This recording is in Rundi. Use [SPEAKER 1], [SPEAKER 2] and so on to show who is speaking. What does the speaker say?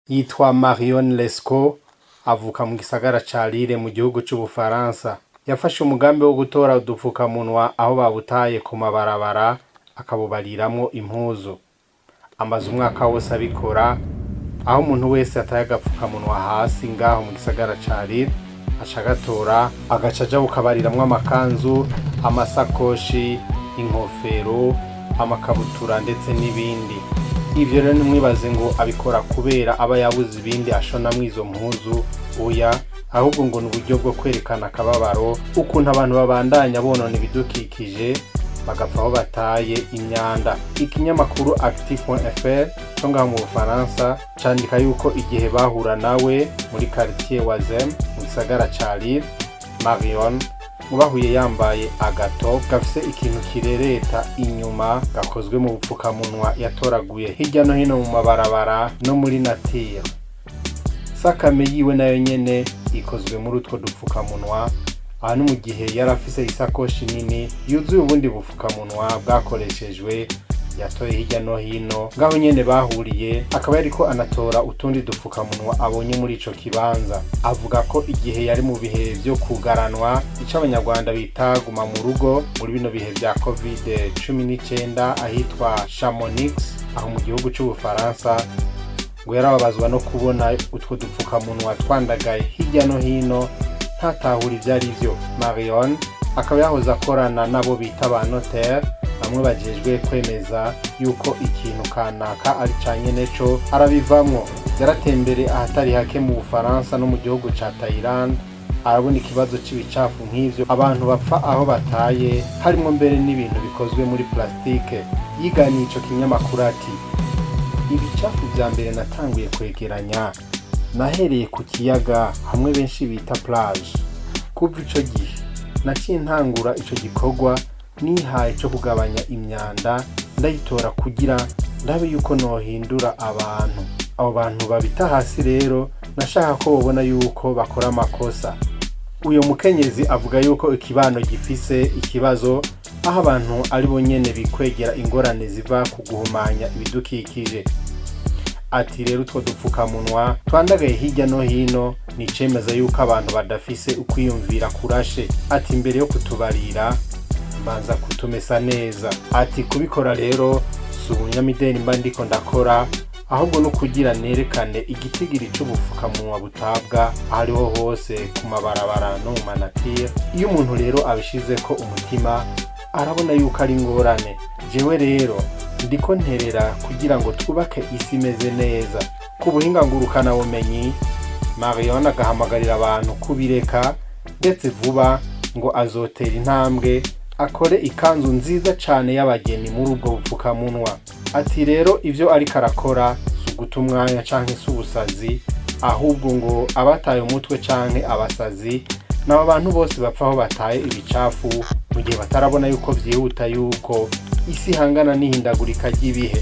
[SPEAKER 1] Yitwa Marion Lescaut, avuka mu gisagara ca Lille mu gihugu c'Ubufaransa. Yafashe umugambi wo gutora udupfukamunwa aho babutaye ku mabarabara akabubariramwo impuzu. Amaze umwaka wose abikora, aho umuntu wese ataye agapfukamunwa hasi ngaho mu gisagara ca Lille aca agatora agaca aja bukabariramwo amakanzu, amasakoshi, inkofero, amakabutura ndetse n'ibindi. Ivyo rero nimwibaze ngo abikora kubera aba yabuze ibindi ashonamwo izo mpuzu, oya, ahubwo ngo n'uburyo bwo kwerekana akababaro ukuntu abantu babandanya bonona ibidukikije bagapfa aho bataye imyanda. Ikinyamakuru active.fr cyo ngaho mu Bufaransa candika yuko igihe bahura nawe muri quartier Wazem mu gisagara ca Lille, Marion mubahuye yambaye agato gafise ikintu kirereta inyuma gakozwe mu bupfukamunwa yatoraguye hirya no hino mu mabarabara no muri nature. Sakame yiwe nayo nyene ikozwe muri utwo dupfukamunwa, ahantu mu gihe yarafise isakoshi nini yuzuye ubundi bupfukamunwa bwakoreshejwe yatoye hirya no hino ngaho nyene bahuriye, akaba yariko anatora utundi dupfukamunwa abonye muri ico kibanza. Avuga ko igihe yari mu bihe vyo kugaranwa ico abanyarwanda bita guma mu rugo muri bino bihe vya COVID-19 ahitwa Chamonix aho mu gihugu c'Ubufaransa, ngo yarababazwa no kubona utwo dupfukamunwa twandagaye hirya no hino ntatahura ivyari vyo. Marion akaba yahoze akorana nabo bita ba notaire, bamwe bajejwe kwemeza yuko ikintu kanaka ari canyene co arabivamwo. Yaratembere ahatari hake mu Bufaransa no mu gihugu ca Thailand, arabona ikibazo c'ibicafu nk'ivyo abantu bapfa aho bataye, harimwo mbere n'ibintu bikozwe muri plastike. Yiganiye ico kinyamakuru ati, ibicafu vya mbere natanguye kwegeranya nahereye ku kiyaga hamwe benshi bita plage. Kuva ico gihe naciye ntangura ico gikorwa nihaye cyo kugabanya imyanda, ndayitora kugira ndabe yuko nohindura abantu. Abo bantu babita hasi rero nashaka ko babona yuko bakora amakosa. Uyo mukenyezi avuga yuko ikibano gifise ikibazo aho abantu ari bo nyene bikwegera ingorane ziva ku guhumanya ibidukikije. Ati rero utwo dupfukamunwa twandagaye hirya no hino ni icemeza yuko abantu badafise ukwiyumvira kurashe. Ati mbere yo kutubarira banza kutumesa neza. Ati kubikora rero si ubunyamideni mba ndiko ndakora, ahubwo no kugira nerekane igitigiri c'ubufukamunwa butabwa ahariho hose ku mabarabara no mu manatire. Iyo umuntu rero abishizeko umutima arabona yuko ari ingorane. Jewe rero ndiko nterera kugira ngo twubake isi imeze neza. Ku buhinga ngurukana bumenyi, Marion agahamagarira abantu kubireka ndetse vuba ngo azotera intambwe akore ikanzu nziza cane y'abageni muri ubwo bupfukamunwa. Ati rero ivyo ariko arakora si uguta umwanya canke si ubusazi, ahubwo ngo abataye umutwe canke abasazi n'abo bantu bose bapfa aho bataye ibicafu mu gihe batarabona yuko vyihuta yuko isi hangana n'ihindagurika ry'ibihe.